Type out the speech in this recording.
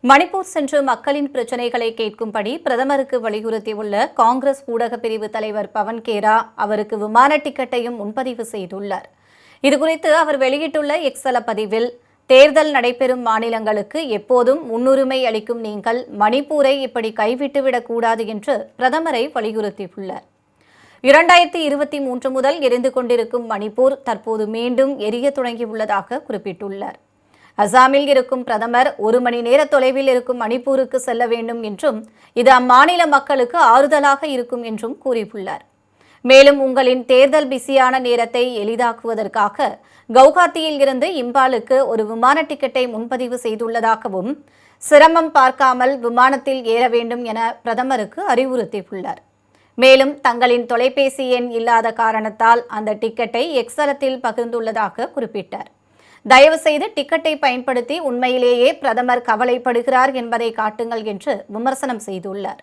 மணிப்பூர் சென்று மக்களின் பிரச்சினைகளை கேட்கும்படி பிரதமருக்கு வலியுறுத்தியுள்ள காங்கிரஸ் ஊடக பிரிவு தலைவர் பவன் கேரா அவருக்கு விமான டிக்கெட்டையும் முன்பதிவு செய்துள்ளார். இதுகுறித்து அவர் வெளியிட்டுள்ள எக்ஸல பதிவில், தேர்தல் நடைபெறும் மாநிலங்களுக்கு எப்போதும் முன்னுரிமை அளிக்கும் நீங்கள் மணிப்பூரை இப்படி கைவிட்டுவிடக் கூடாது என்று பிரதமரை வலியுறுத்தியுள்ளார். 2023 முதல் எரிந்து கொண்டிருக்கும் மணிப்பூர் தற்போது மீண்டும் எரிய தொடங்கியுள்ளதாக குறிப்பிட்டுள்ளார். அசாமில் இருக்கும் பிரதமர் 1 மணி நேர தொலைவில் இருக்கும் மணிப்பூருக்கு செல்ல வேண்டும் என்றும் இது அம்மாநில மக்களுக்கு ஆறுதலாக இருக்கும் என்றும் கூறியுள்ளார். மேலும் உங்களின் தேர்தல் பிஸியான நேரத்தை எளிதாக்குவதற்காக கவுஹாத்தியில் இருந்து இம்பாலுக்கு ஒரு விமான டிக்கெட்டை முன்பதிவு செய்துள்ளதாகவும் சிரமம் பார்க்காமல் விமானத்தில் ஏற வேண்டும் என பிரதமருக்கு அறிவுறுத்தியுள்ளார். மேலும் தங்களின் தொலைபேசி எண் இல்லாத காரணத்தால் அந்த டிக்கெட்டை எக்ஸலத்தில் பகிர்ந்துள்ளதாக குறிப்பிட்டார். தயவு செய்து டிக்கெட்டை பயன்படுத்தி உண்மையிலேயே பிரதமர் கவலைப்படுகிறார் என்பதை காட்டுங்கள் என்று விமர்சனம் செய்துள்ளார்.